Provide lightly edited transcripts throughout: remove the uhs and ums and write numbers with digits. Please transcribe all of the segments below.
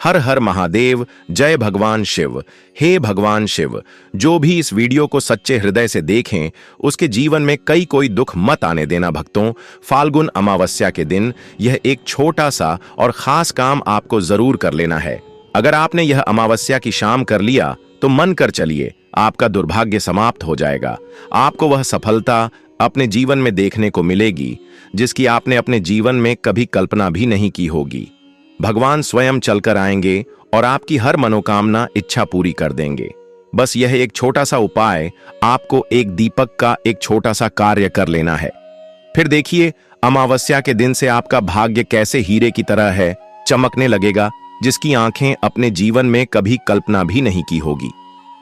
हर हर महादेव, जय भगवान शिव। हे भगवान शिव, जो भी इस वीडियो को सच्चे हृदय से देखें उसके जीवन में कोई दुख मत आने देना भक्तों। फाल्गुन अमावस्या के दिन यह एक छोटा सा और खास काम आपको जरूर कर लेना है। अगर आपने यह अमावस्या की शाम कर लिया तो मन कर चलिए, आपका दुर्भाग्य समाप्त हो जाएगा। आपको वह सफलता अपने जीवन में देखने को मिलेगी जिसकी आपने अपने जीवन में कभी कल्पना भी नहीं की होगी। भगवान स्वयं चलकर आएंगे और आपकी हर मनोकामना इच्छा पूरी कर देंगे। बस यह एक छोटा सा उपाय, आपको एक दीपक का एक छोटा सा कार्य कर लेना है। फिर देखिए अमावस्या के दिन से आपका भाग्य कैसे हीरे की तरह है, चमकने लगेगा, जिसकी आंखें अपने जीवन में कभी कल्पना भी नहीं की होगी।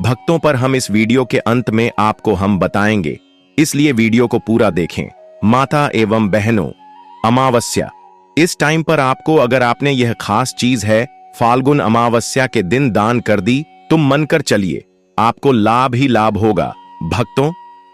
भक्तों पर हम इस वीडियो के अंत में आपको हम बताएंगे, इसलिए वीडियो को पूरा देखें। माता एवं बहनों, अमावस्या इस टाइम पर आपको अगर आपने यह खास चीज है फाल्गुन अमावस्या के दिन दान कर दी तो मन कर चलिए आपको लाभ ही लाभ होगा। भक्तों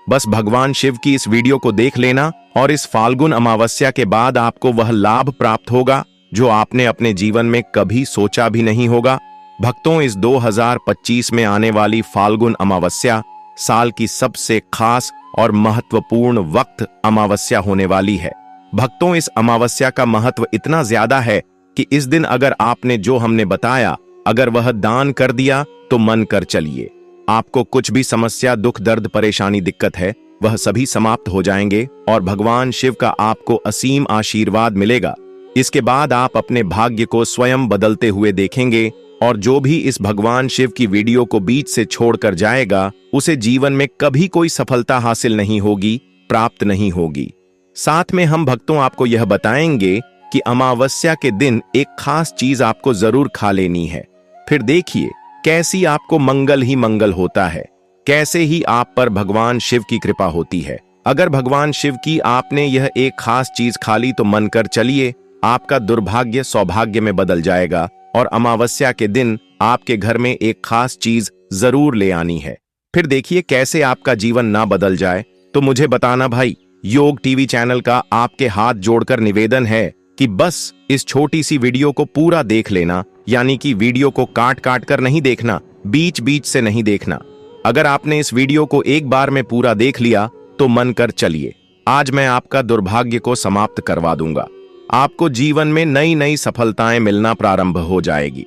बस भगवान शिव की इस वीडियो को देख लेना और इस फाल्गुन अमावस्या के बाद आपको वह लाभ प्राप्त होगा जो आपने अपने जीवन में कभी सोचा भी नहीं होगा। भक्तों इस 2025 में आने वाली फाल्गुन अमावस्या साल की सबसे खास और महत्वपूर्ण वक्त अमावस्या होने वाली है। भक्तों इस अमावस्या का महत्व इतना ज्यादा है कि इस दिन अगर आपने जो हमने बताया अगर वह दान कर दिया तो मन कर चलिए आपको कुछ भी समस्या, दुख, दर्द, परेशानी, दिक्कत है वह सभी समाप्त हो जाएंगे और भगवान शिव का आपको असीम आशीर्वाद मिलेगा। इसके बाद आप अपने भाग्य को स्वयं बदलते हुए देखेंगे और जो भी इस भगवान शिव की वीडियो को बीच से छोड़कर जाएगा उसे जीवन में कभी कोई सफलता हासिल नहीं होगी, प्राप्त नहीं होगी। साथ में हम भक्तों आपको यह बताएंगे कि अमावस्या के दिन एक खास चीज आपको जरूर खा लेनी है। फिर देखिए कैसी आपको मंगल ही मंगल होता है, कैसे ही आप पर भगवान शिव की कृपा होती है। अगर भगवान शिव की आपने यह एक खास चीज खा ली तो मन कर चलिए आपका दुर्भाग्य सौभाग्य में बदल जाएगा और अमावस्या के दिन आपके घर में एक खास चीज जरूर ले आनी है। फिर देखिए कैसे आपका जीवन ना बदल जाए तो मुझे बताना भाई। योग टीवी चैनल का आपके हाथ जोड़कर निवेदन है कि बस इस छोटी सी वीडियो को पूरा देख लेना, यानी कि वीडियो को काट काट कर नहीं देखना, बीच बीच से नहीं देखना। अगर आपने इस वीडियो को एक बार में पूरा देख लिया तो मन कर चलिए आज मैं आपका दुर्भाग्य को समाप्त करवा दूंगा। आपको जीवन में नई नई सफलताएं मिलना प्रारंभ हो जाएगी।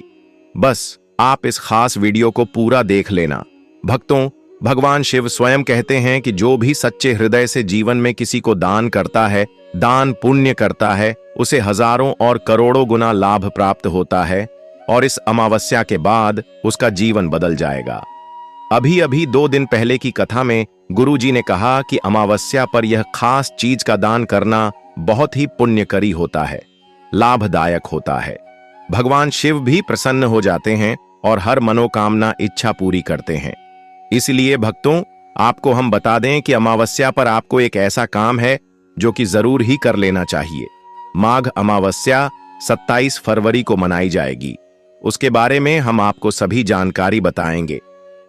बस आप इस खास वीडियो को पूरा देख लेना। भक्तों भगवान शिव स्वयं कहते हैं कि जो भी सच्चे हृदय से जीवन में किसी को दान करता है, दान पुण्य करता है, उसे हजारों और करोड़ों गुना लाभ प्राप्त होता है और इस अमावस्या के बाद उसका जीवन बदल जाएगा। अभी अभी 2 दिन पहले की कथा में गुरुजी ने कहा कि अमावस्या पर यह खास चीज का दान करना बहुत ही पुण्यकरी होता है, लाभदायक होता है। भगवान शिव भी प्रसन्न हो जाते हैं और हर मनोकामना इच्छा पूरी करते हैं। इसलिए भक्तों आपको हम बता दें कि अमावस्या पर आपको एक ऐसा काम है जो कि जरूर ही कर लेना चाहिए। माघ अमावस्या 27 फरवरी को मनाई जाएगी, उसके बारे में हम आपको सभी जानकारी बताएंगे।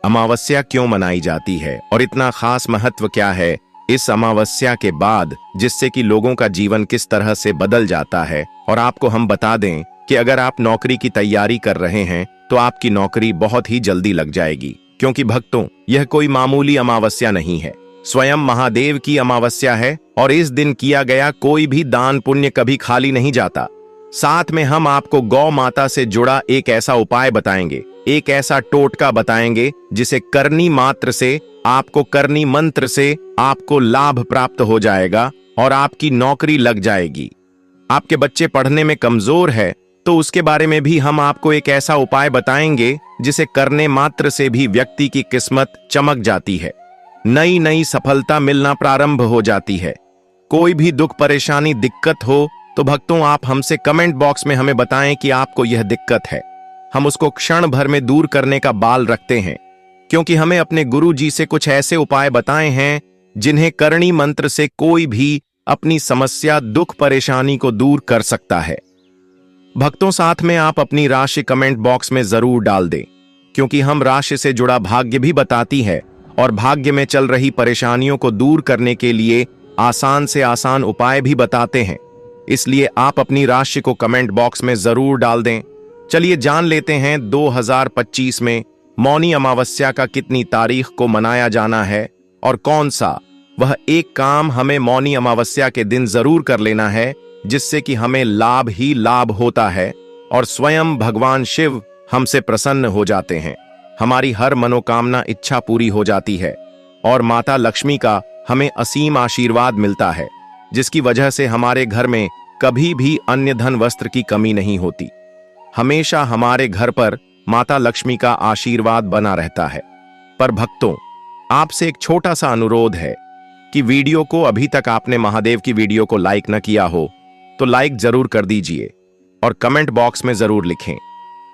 अमावस्या क्यों मनाई जाती है और इतना खास महत्व क्या है इस अमावस्या के बाद, जिससे कि लोगों का जीवन किस तरह से बदल जाता है। और आपको हम बता दें कि अगर आप नौकरी की तैयारी कर रहे हैं तो आपकी नौकरी बहुत ही जल्दी लग जाएगी, क्योंकि भक्तों यह कोई मामूली अमावस्या नहीं है, स्वयं महादेव की अमावस्या है और इस दिन किया गया कोई भी दान पुण्य कभी खाली नहीं जाता। साथ में हम आपको गौ माता से जुड़ा एक ऐसा उपाय बताएंगे, एक ऐसा टोटका बताएंगे जिसे करनी मात्र से, आपको करनी मंत्र से आपको लाभ प्राप्त हो जाएगा और आपकी नौकरी लग जाएगी। आपके बच्चे पढ़ने में कमजोर है तो उसके बारे में भी हम आपको एक ऐसा उपाय बताएंगे जिसे करने मात्र से भी व्यक्ति की किस्मत चमक जाती है, नई नई सफलता मिलना प्रारंभ हो जाती है। कोई भी दुख, परेशानी, दिक्कत हो तो भक्तों आप हमसे कमेंट बॉक्स में हमें बताएं कि आपको यह दिक्कत है। हम उसको क्षण भर में दूर करने का बाल रखते हैं, क्योंकि हमें अपने गुरु जी से कुछ ऐसे उपाय बताए हैं जिन्हें करनी मंत्र से कोई भी अपनी समस्या, दुख, परेशानी को दूर कर सकता है। भक्तों साथ में आप अपनी राशि कमेंट बॉक्स में जरूर डाल दें, क्योंकि हम राशि से जुड़ा भाग्य भी बताती है और भाग्य में चल रही परेशानियों को दूर करने के लिए आसान से आसान उपाय भी बताते हैं। इसलिए आप अपनी राशि को कमेंट बॉक्स में जरूर डाल दें। चलिए जान लेते हैं 2025 में मौनी अमावस्या का कितनी तारीख को मनाया जाना है और कौन सा वह एक काम हमें मौनी अमावस्या के दिन जरूर कर लेना है जिससे कि हमें लाभ ही लाभ होता है और स्वयं भगवान शिव हमसे प्रसन्न हो जाते हैं। हमारी हर मनोकामना इच्छा पूरी हो जाती है और माता लक्ष्मी का हमें असीम आशीर्वाद मिलता है, जिसकी वजह से हमारे घर में कभी भी अन्य धन वस्त्र की कमी नहीं होती। हमेशा हमारे घर पर माता लक्ष्मी का आशीर्वाद बना रहता है। पर भक्तों, आपसे एक छोटा सा अनुरोध है कि वीडियो को अभी तक आपने महादेव की वीडियो को लाइक न किया हो तो लाइक जरूर कर दीजिए और कमेंट बॉक्स में जरूर लिखें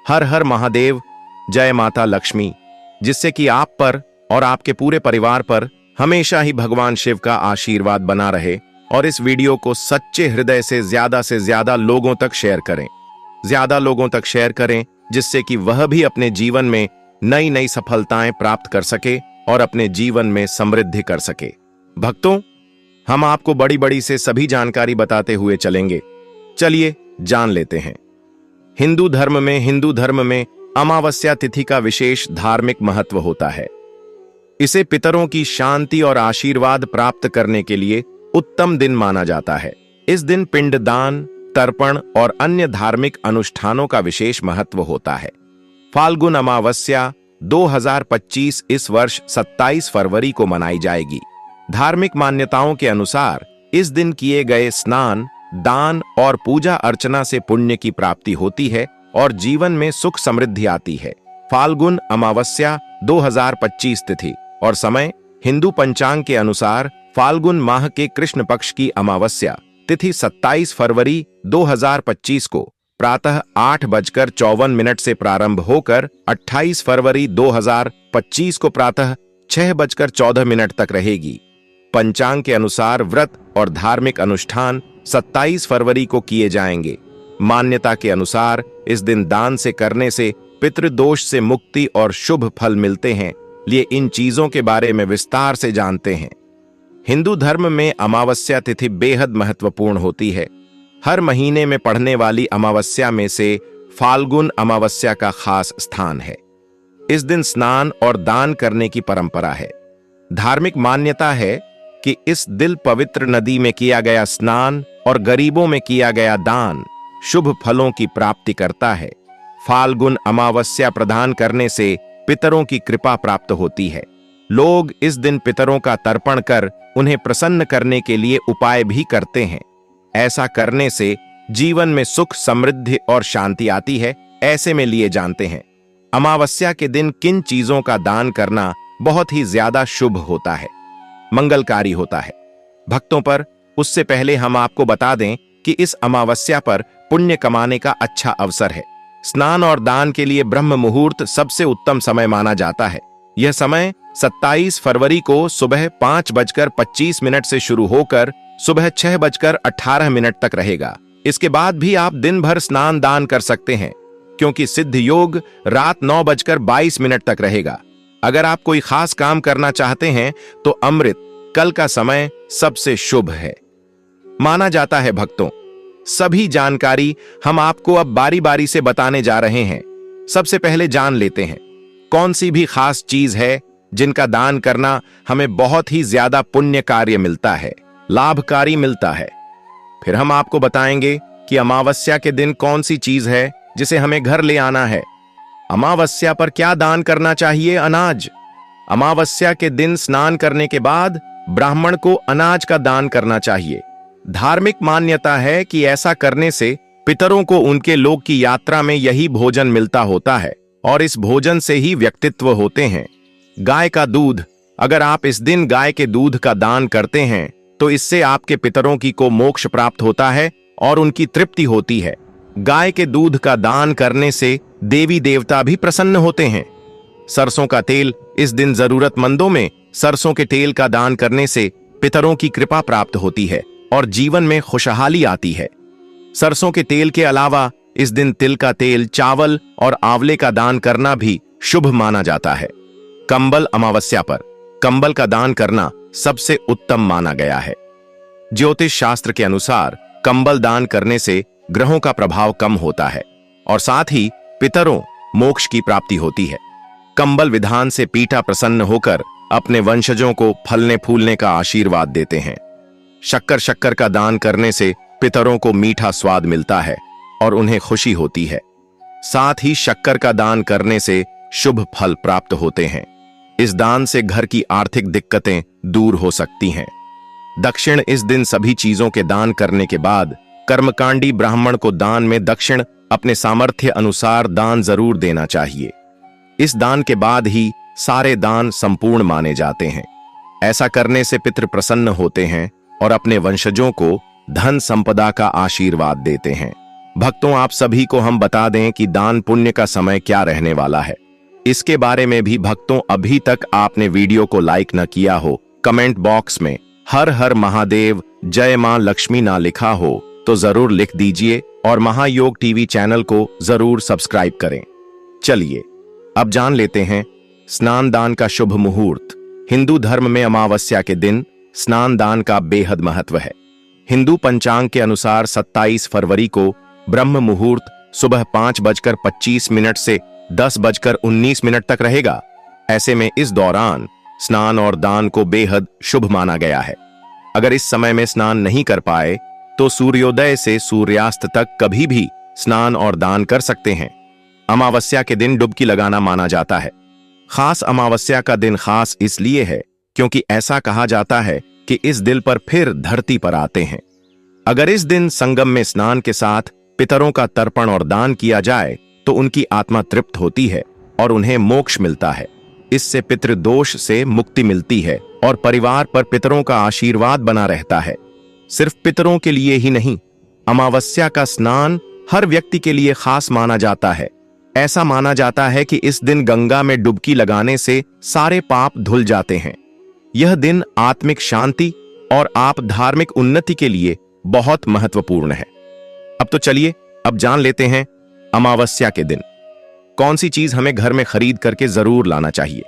हर हर महादेव, जय माता लक्ष्मी, जिससे कि आप पर और आपके पूरे परिवार पर हमेशा ही भगवान शिव का आशीर्वाद बना रहे। और इस वीडियो को सच्चे हृदय से ज्यादा लोगों तक शेयर करें, ज्यादा लोगों तक शेयर करें, जिससे कि वह भी अपने जीवन में नई नई सफलताएं प्राप्त कर सके और अपने जीवन में समृद्धि कर सके। भक्तों, हम आपको बड़ी बड़ी से सभी जानकारी बताते हुए चलेंगे। चलिए जान लेते हैं। हिंदू धर्म में अमावस्या तिथि का विशेष धार्मिक महत्व होता है। इसे पितरों की शांति और आशीर्वाद प्राप्त करने के लिए उत्तम दिन माना जाता है। इस दिन पिंडदान, तर्पण और अन्य धार्मिक अनुष्ठानों का विशेष महत्व होता है। फाल्गुन अमावस्या 2025 इस वर्ष 27 फरवरी को मनाई जाएगी। धार्मिक मान्यताओं के अनुसार इस दिन किए गए स्नान, दान और पूजा अर्चना से पुण्य की प्राप्ति होती है और जीवन में सुख समृद्धि आती है। फाल्गुन अमावस्या 2025 तिथि और समय हिंदू पंचांग के अनुसार फाल्गुन माह के कृष्ण पक्ष की अमावस्या तिथि 27 फरवरी 2025 को प्रातः 8:54 से प्रारंभ होकर 28 फरवरी 2025 को प्रातः 6:14 तक रहेगी। पंचांग के अनुसार व्रत और धार्मिक अनुष्ठान 27 फरवरी को किए जाएंगे। मान्यता के अनुसार इस दिन दान से करने से पितृदोष से मुक्ति और शुभ फल मिलते हैं। लिए इन चीजों के बारे में विस्तार से जानते हैं। हिंदू धर्म में अमावस्या तिथि बेहद महत्वपूर्ण होती है। हर महीने में पड़ने वाली अमावस्या में से फाल्गुन अमावस्या का खास स्थान है। इस दिन स्नान और दान करने की परंपरा है। धार्मिक मान्यता है कि इस दिल पवित्र नदी में किया गया स्नान और गरीबों में किया गया दान शुभ फलों की प्राप्ति करता है। फाल्गुन अमावस्या प्रदान करने से पितरों की कृपा प्राप्त होती है। लोग इस दिन पितरों का तर्पण कर उन्हें प्रसन्न करने के लिए उपाय भी करते हैं। ऐसा करने से जीवन में सुख, समृद्धि और शांति आती है। ऐसे में लिए जानते हैं अमावस्या के दिन किन चीजों का दान करना बहुत ही ज्यादा शुभ होता है, मंगलकारी होता है भक्तों। पर उससे पहले हम आपको बता दें कि इस अमावस्या पर पुण्य कमाने का अच्छा अवसर है। स्नान और दान के लिए ब्रह्म मुहूर्त सबसे उत्तम समय माना जाता है। यह समय 27 फरवरी को सुबह 5:25 से शुरू होकर सुबह 6:18 तक रहेगा। इसके बाद भी आप दिन भर स्नान दान कर सकते हैं, क्योंकि सिद्ध योग रात 9:22 तक रहेगा। अगर आप कोई खास काम करना चाहते हैं तो अमृत कल का समय सबसे शुभ है माना जाता है। भक्तों, सभी जानकारी हम आपको अब बारी बारी से बताने जा रहे हैं। सबसे पहले जान लेते हैं कौन सी भी खास चीज है जिनका दान करना हमें बहुत ही ज्यादा पुण्य कार्य मिलता है, लाभकारी मिलता है। फिर हम आपको बताएंगे कि अमावस्या के दिन कौन सी चीज है जिसे हमें घर ले आना है। अमावस्या पर क्या दान करना चाहिए? अनाज। अमावस्या के दिन स्नान करने के बाद ब्राह्मण को अनाज का दान करना चाहिए। धार्मिक मान्यता है कि ऐसा करने से पितरों को उनके लोक की यात्रा में यही भोजन मिलता होता है और इस भोजन से ही व्यक्तित्व होते हैं। गाय का दूध। अगर आप इस दिन गाय के दूध का दान करते हैं तो इससे आपके पितरों की को मोक्ष प्राप्त होता है और उनकी तृप्ति होती है। गाय के दूध का दान करने से देवी देवता भी प्रसन्न होते हैं। सरसों का तेल। इस दिन जरूरतमंदों में सरसों के तेल का दान करने से पितरों की कृपा प्राप्त होती है और जीवन में खुशहाली आती है। सरसों के तेल के अलावा इस दिन तिल का तेल, चावल और आंवले का दान करना भी शुभ माना जाता है। कंबल। अमावस्या पर कंबल का दान करना सबसे उत्तम माना गया है। ज्योतिष शास्त्र के अनुसार कंबल दान करने से ग्रहों का प्रभाव कम होता है और साथ ही पितरों मोक्ष की प्राप्ति होती है। कंबल विधान से पीठा प्रसन्न होकर अपने वंशजों को फलने फूलने का आशीर्वाद देते हैं। शक्कर का दान करने से पितरों को मीठा स्वाद मिलता है और उन्हें खुशी होती है। साथ ही शक्कर का दान करने से शुभ फल प्राप्त होते हैं। इस दान से घर की आर्थिक दिक्कतें दूर हो सकती हैं। दक्षिण, इस दिन सभी चीजों के दान करने के बाद कर्मकांडी ब्राह्मण को दान में दक्षिण अपने सामर्थ्य अनुसार दान जरूर देना चाहिए। इस दान के बाद ही सारे दान संपूर्ण माने जाते हैं। ऐसा करने से पितृ प्रसन्न होते हैं और अपने वंशजों को धन संपदा का आशीर्वाद देते हैं। भक्तों, आप सभी को हम बता दें कि दान पुण्य का समय क्या रहने वाला है। इसके बारे में भी भक्तों, अभी तक आपने वीडियो को लाइक न किया हो, कमेंट बॉक्स में हर हर महादेव जय मां लक्ष्मी ना लिखा हो तो जरूर लिख दीजिए और महायोग टीवी चैनल को जरूर सब्सक्राइब करें। चलिए अब जान लेते हैं स्नान दान का शुभ मुहूर्त। हिंदू धर्म में अमावस्या के दिन स्नान दान का बेहद महत्व है। हिंदू पंचांग के अनुसार 27 फरवरी को ब्रह्म मुहूर्त सुबह 5:25 से 10:19 तक रहेगा। ऐसे में इस दौरान स्नान और दान को बेहद शुभ माना गया है। अगर इस समय में स्नान नहीं कर पाए तो सूर्योदय से सूर्यास्त तक कभी भी स्नान और दान कर सकते हैं। अमावस्या के दिन डुबकी लगाना माना जाता है। खास अमावस्या का दिन खास इसलिए है क्योंकि ऐसा कहा जाता है कि इस दिल पर फिर धरती पर आते हैं। अगर इस दिन संगम में स्नान के साथ पितरों का तर्पण और दान किया जाए तो उनकी आत्मा तृप्त होती है और उन्हें मोक्ष मिलता है। इससे पितृदोष से मुक्ति मिलती है और परिवार पर पितरों का आशीर्वाद बना रहता है। सिर्फ पितरों के लिए ही नहीं, अमावस्या का स्नान हर व्यक्ति के लिए खास माना जाता है। ऐसा माना जाता है कि इस दिन गंगा में डुबकी लगाने से सारे पाप धुल जाते हैं। यह दिन आत्मिक शांति और आप धार्मिक उन्नति के लिए बहुत महत्वपूर्ण है। अब तो चलिए अब जान लेते हैं अमावस्या के दिन कौन सी चीज हमें घर में खरीद करके जरूर लाना चाहिए।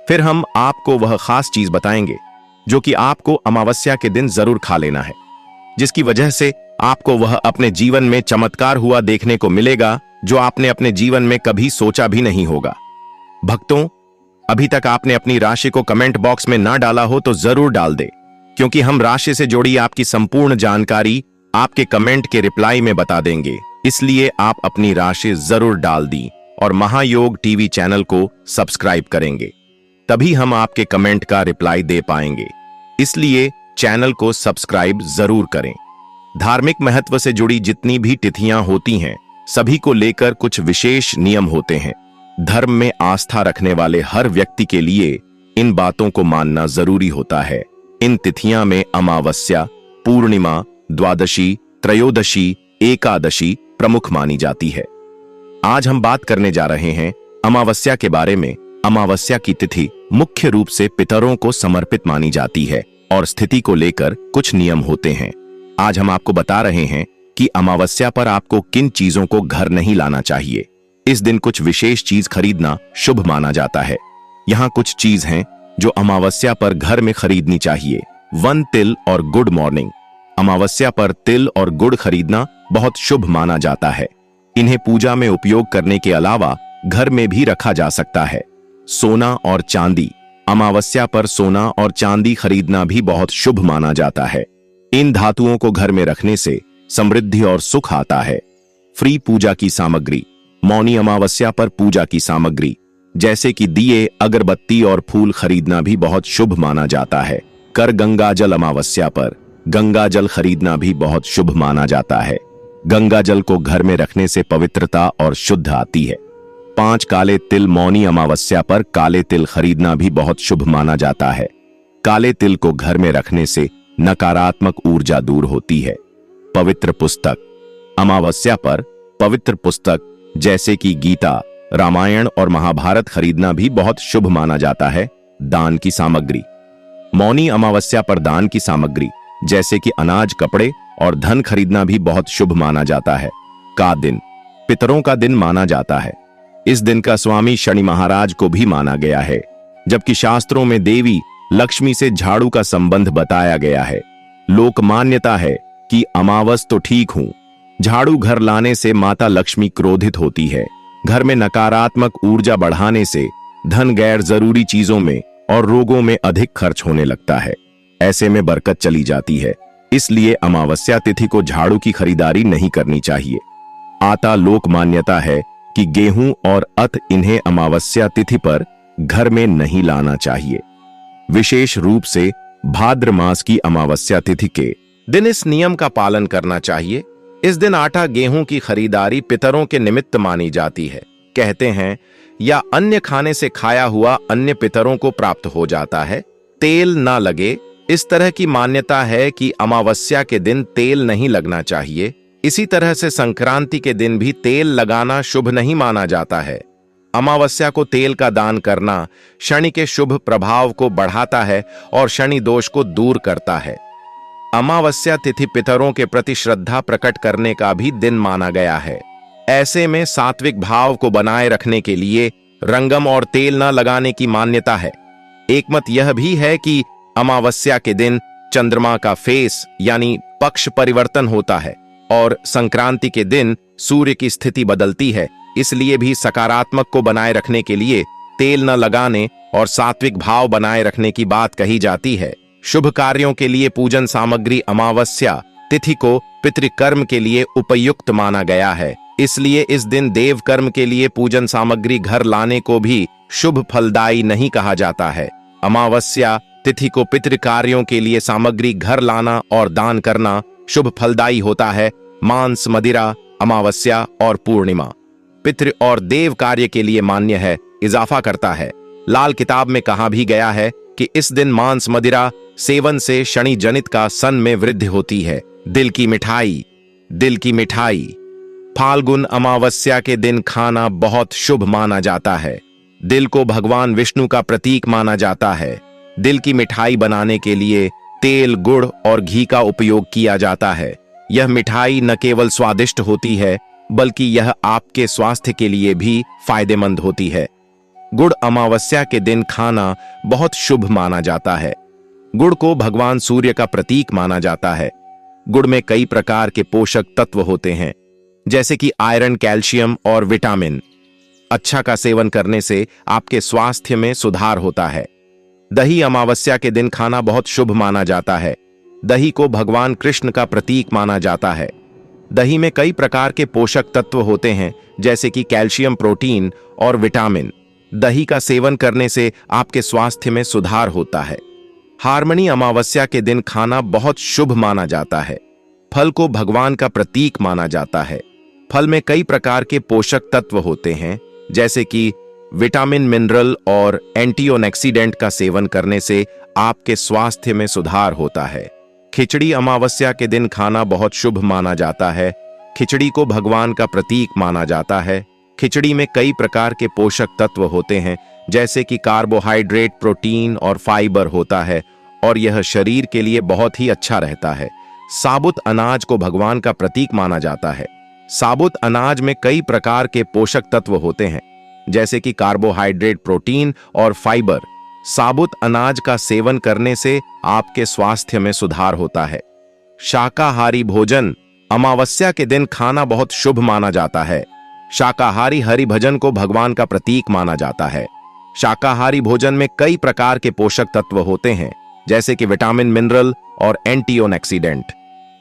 फिर हम आपको वह खास चीज बताएंगे जो कि आपको अमावस्या के दिन जरूर खा लेना है, जिसकी वजह से आपको वह अपने जीवन में चमत्कार हुआ देखने को मिलेगा जो आपने अपने जीवन में कभी सोचा भी नहीं होगा। भक्तों, अभी तक आपने अपनी राशि को कमेंट बॉक्स में ना डाला हो तो जरूर डाल दे, क्योंकि हम राशि से जुड़ी आपकी संपूर्ण जानकारी आपके कमेंट के रिप्लाई में बता देंगे। इसलिए आप अपनी राशि जरूर डाल दी और महायोग टीवी चैनल को सब्सक्राइब करेंगे, तभी हम आपके कमेंट का रिप्लाई दे पाएंगे। इसलिए चैनल को सब्सक्राइब जरूर करें। धार्मिक महत्व से जुड़ी जितनी भी तिथियां होती हैं, सभी को लेकर कुछ विशेष नियम होते हैं। धर्म में आस्था रखने वाले हर व्यक्ति के लिए इन बातों को मानना जरूरी होता है। इन तिथियां में अमावस्या, पूर्णिमा, द्वादशी, त्रयोदशी, एकादशी प्रमुख मानी जाती है। आज हम बात करने जा रहे हैं अमावस्या के बारे में। अमावस्या की तिथि मुख्य रूप से पितरों को समर्पित मानी जाती है और स्थिति को लेकर कुछ नियम होते हैं। आज हम आपको बता रहे हैं कि अमावस्या पर आपको किन चीजों को घर नहीं लाना चाहिए। इस दिन कुछ विशेष चीज खरीदना शुभ माना जाता है। यहाँ कुछ चीज हैं जो अमावस्या पर घर में खरीदनी चाहिए। 1 तिल और गुड मॉर्निंग। अमावस्या पर तिल और गुड़ खरीदना बहुत शुभ माना जाता है। इन्हें पूजा में उपयोग करने के अलावा घर में भी रखा जा सकता है। सोना और चांदी। अमावस्या पर सोना और चांदी खरीदना भी बहुत शुभ माना जाता है। इन धातुओं को घर में रखने से समृद्धि और सुख आता है। फ्री पूजा की सामग्री। मौनी अमावस्या पर पूजा की सामग्री जैसे कि दिए, अगरबत्ती और फूल खरीदना भी बहुत शुभ माना जाता है। कर गंगाजल। अमावस्या पर गंगा जल खरीदना भी बहुत शुभ माना जाता है। गंगा जल को घर में रखने से पवित्रता और शुद्ध आती है। 5 काले तिल। मौनी अमावस्या पर काले तिल खरीदना भी बहुत शुभ माना जाता है। काले तिल को घर में रखने से नकारात्मक ऊर्जा दूर होती है। पवित्र पुस्तक। अमावस्या पर पवित्र पुस्तक जैसे कि गीता, रामायण और महाभारत खरीदना भी बहुत शुभ माना जाता है। दान की सामग्री। मौनी अमावस्या पर दान की सामग्री जैसे कि अनाज, कपड़े और धन खरीदना भी बहुत शुभ माना जाता है। का दिन। पितरों का दिन माना जाता है। इस दिन का स्वामी शनि महाराज को भी माना गया है, जबकि शास्त्रों में देवी लक्ष्मी से झाड़ू का संबंध बताया गया है। लोक मान्यता है कि अमावस तो ठीक हूं, झाड़ू घर लाने से माता लक्ष्मी क्रोधित होती है। घर में नकारात्मक ऊर्जा बढ़ाने से धन गैर जरूरी चीजों में और रोगों में अधिक खर्च होने लगता है। ऐसे में बरकत चली जाती है। इसलिए अमावस्या तिथि को झाड़ू की खरीदारी नहीं करनी चाहिए। आता लोक मान्यता है कि गेहूं और अत इन्हें अमावस्या तिथि पर घर में नहीं लाना चाहिए। विशेष रूप से भाद्र मास की अमावस्या तिथि के दिन इस नियम का पालन करना चाहिए। इस दिन आटा गेहूं की खरीदारी पितरों के निमित्त मानी जाती है। कहते हैं या अन्य खाने से खाया हुआ अन्य पितरों को प्राप्त हो जाता है, तेल ना लगे। इस तरह की मान्यता है कि अमावस्या के दिन तेल नहीं लगना चाहिए। इसी तरह से संक्रांति के दिन भी तेल लगाना शुभ नहीं माना जाता है। अमावस्या को तेल का दान करना शनि के शुभ प्रभाव को बढ़ाता है और शनि दोष को दूर करता है। अमावस्या तिथि पितरों के प्रति श्रद्धा प्रकट करने का भी दिन माना गया है। ऐसे में सात्विक भाव को बनाए रखने के लिए रंगम और तेल न लगाने की मान्यता है। एक मत यह भी है कि अमावस्या के दिन चंद्रमा का फेस यानी पक्ष परिवर्तन होता है और संक्रांति के दिन सूर्य की स्थिति बदलती है। इसलिए भी सकारात्मक को बनाए रखने के लिए तेल न लगाने और सात्विक भाव बनाए रखने की बात कही जाती है। शुभ कार्यों के लिए पूजन सामग्री अमावस्या तिथि को पितृकर्म के लिए उपयुक्त माना गया है। इसलिए इस दिन देव कर्म के लिए पूजन सामग्री घर लाने को भी शुभ फलदायी नहीं कहा जाता है। अमावस्या तिथि को पितृ कार्यों के लिए सामग्री घर लाना और दान करना शुभ फलदायी होता है। मांस, मदिरा, अमावस्या और पूर्णिमा पितृ और देव कार्य के लिए मान्य है, इजाफा करता है। लाल किताब में कहा भी गया है कि इस दिन मांस मदिरा सेवन से शनि जनित का सन में वृद्धि होती है। दिल की मिठाई फाल्गुन अमावस्या के दिन खाना बहुत शुभ माना जाता है। दिल को भगवान विष्णु का प्रतीक माना जाता है। दिल की मिठाई बनाने के लिए तेल, गुड़ और घी का उपयोग किया जाता है। यह मिठाई न केवल स्वादिष्ट होती है बल्कि यह आपके स्वास्थ्य के लिए भी फायदेमंद होती है। गुड़ अमावस्या के दिन खाना बहुत शुभ माना जाता है। गुड़ को भगवान सूर्य का प्रतीक माना जाता है। गुड़ में कई प्रकार के पोषक तत्व होते हैं, जैसे कि आयरन, कैल्शियम और विटामिन। अच्छा का सेवन करने से आपके स्वास्थ्य में सुधार होता है। दही अमावस्या के दिन खाना बहुत शुभ माना जाता है। दही को भगवान कृष्ण का प्रतीक माना जाता है। दही में कई प्रकार के पोषक तत्व होते हैं, जैसे कि कैल्शियम, प्रोटीन और विटामिन। दही का सेवन करने से आपके स्वास्थ्य में सुधार होता है। हार्मनी अमावस्या के दिन खाना बहुत शुभ माना जाता है। फल को भगवान का प्रतीक माना जाता है। फल में कई प्रकार के पोषक तत्व होते हैं, जैसे कि विटामिन, मिनरल और एंटीऑक्सीडेंट का सेवन करने से आपके स्वास्थ्य में सुधार होता है। खिचड़ी अमावस्या के दिन खाना बहुत शुभ माना जाता है। खिचड़ी को भगवान का प्रतीक माना जाता है। खिचड़ी में कई प्रकार के पोषक तत्व होते हैं, जैसे कि कार्बोहाइड्रेट, प्रोटीन और फाइबर होता है और यह शरीर के लिए बहुत ही अच्छा रहता है। साबुत अनाज को भगवान का प्रतीक माना जाता है। साबुत अनाज में कई प्रकार के पोषक तत्व होते हैं, जैसे कि कार्बोहाइड्रेट, प्रोटीन और फाइबर। साबुत अनाज का सेवन करने से आपके स्वास्थ्य में सुधार होता है। शाकाहारी भोजन अमावस्या के दिन खाना बहुत शुभ माना जाता है। शाकाहारी हरि भजन को भगवान का प्रतीक माना जाता है। शाकाहारी भोजन में कई प्रकार के पोषक तत्व होते हैं, जैसे कि विटामिन, मिनरल और एंटीऑक्सीडेंट।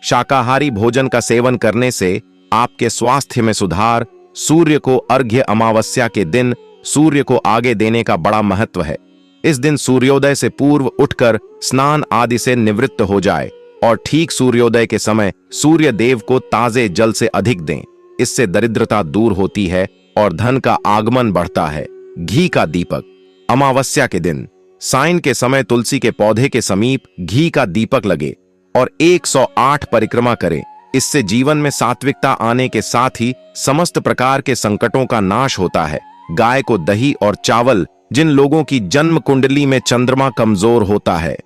शाकाहारी भोजन का सेवन करने से आपके स्वास्थ्य में सुधार। सूर्य को अर्घ्य अमावस्या के दिन सूर्य को आगे देने का बड़ा महत्व है। इस दिन सूर्योदय से पूर्व उठकर स्नान आदि से निवृत्त हो जाए और ठीक सूर्योदय के समय सूर्य देव को ताजे जल से अधिक दें। इससे दरिद्रता दूर होती है और धन का आगमन बढ़ता है। घी का दीपक अमावस्या के दिन सायं के समय तुलसी के पौधे के समीप घी का दीपक लगे और 108 परिक्रमा करें। इससे जीवन में सात्विकता आने के साथ ही समस्त प्रकार के संकटों का नाश होता है। गाय को दही और चावल जिन लोगों की जन्म कुंडली में चंद्रमा कमजोर होता है।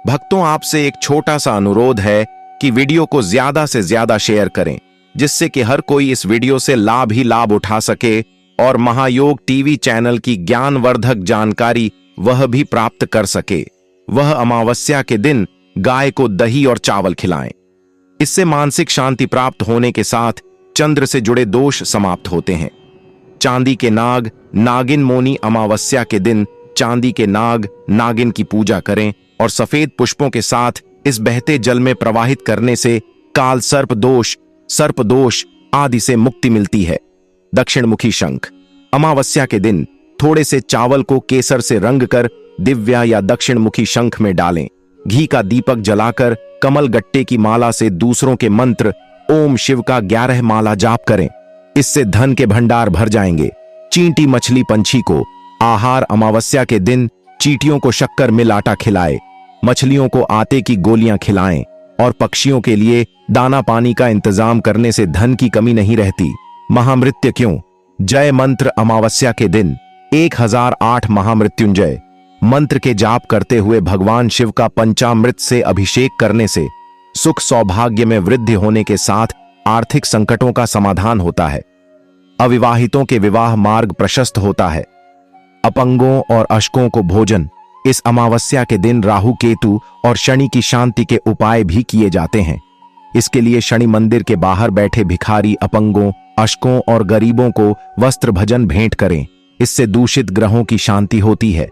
भक्तों, आपसे एक छोटा सा अनुरोध है कि वीडियो को ज्यादा से ज्यादा शेयर करें, जिससे कि हर कोई इस वीडियो से लाभ ही लाभ उठा सके और महायोग टीवी चैनल की ज्ञानवर्धक जानकारी वह भी प्राप्त कर सके। वह अमावस्या के दिन गाय को दही और चावल खिलाएं। इससे मानसिक शांति प्राप्त होने के साथ चंद्र से जुड़े दोष समाप्त होते हैं। चांदी के नाग नागिन मोनी अमावस्या के दिन चांदी के नाग नागिन की पूजा करें और सफेद पुष्पों के साथ इस बहते जल में प्रवाहित करने से काल सर्प दोष आदि से मुक्ति मिलती है। दक्षिणमुखी शंख अमावस्या के दिन थोड़े से चावल को केसर से रंग कर दिव्या या दक्षिणमुखी शंख में डालें। घी का दीपक जलाकर कमल गट्टे की माला से दूसरों के मंत्र ओम शिव का 11 माला जाप करें। इससे धन के भंडार भर जाएंगे। चींटी मछली पंछी को आहार अमावस्या के दिन चींटियों को शक्कर मिल आटा खिलाए, मछलियों को आटे की गोलियां खिलाएं और पक्षियों के लिए दाना पानी का इंतजाम करने से धन की कमी नहीं रहती। महामृत्यु क्यों? जय मंत्र अमावस्या के दिन 1008 महामृत्युंजय मंत्र के जाप करते हुए भगवान शिव का पंचामृत से अभिषेक करने से सुख सौभाग्य में वृद्धि होने के साथ आर्थिक संकटों का समाधान होता है। अविवाहितों के विवाह मार्ग प्रशस्त होता है। अपंगों और अशकों को भोजन। इस अमावस्या के दिन राहु केतु और शनि की शांति के उपाय भी किए जाते हैं। इसके लिए शनि मंदिर के बाहर बैठे भिखारी अपंगों अशकों और गरीबों को वस्त्र भजन भेंट करें। इससे दूषित ग्रहों की शांति होती है।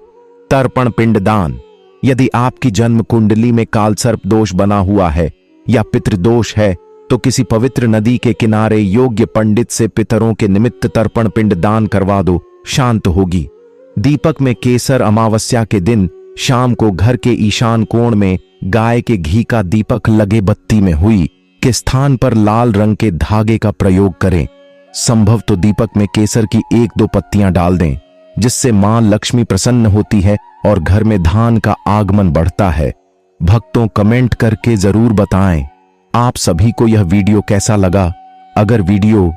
तर्पण पिंडदान। यदि आपकी जन्म कुंडली में कालसर्प दोष बना हुआ है या पितृदोष है तो किसी पवित्र नदी के किनारे योग्य पंडित से पितरों के निमित्त तर्पण पिंडदान करवा दो, शांत होगी। दीपक में केसर अमावस्या के दिन शाम को घर के ईशान कोण में गाय के घी का दीपक लगे बत्ती में हुई के स्थान पर लाल रंग के धागे का प्रयोग करें। संभव तो दीपक में केसर की 1-2 पत्तियां डाल दें, जिससे मां लक्ष्मी प्रसन्न होती है और घर में धान का आगमन बढ़ता है। भक्तों कमेंट करके जरूर बताएं आप सभी को यह वीडियो कैसा लगा। अगर वीडियो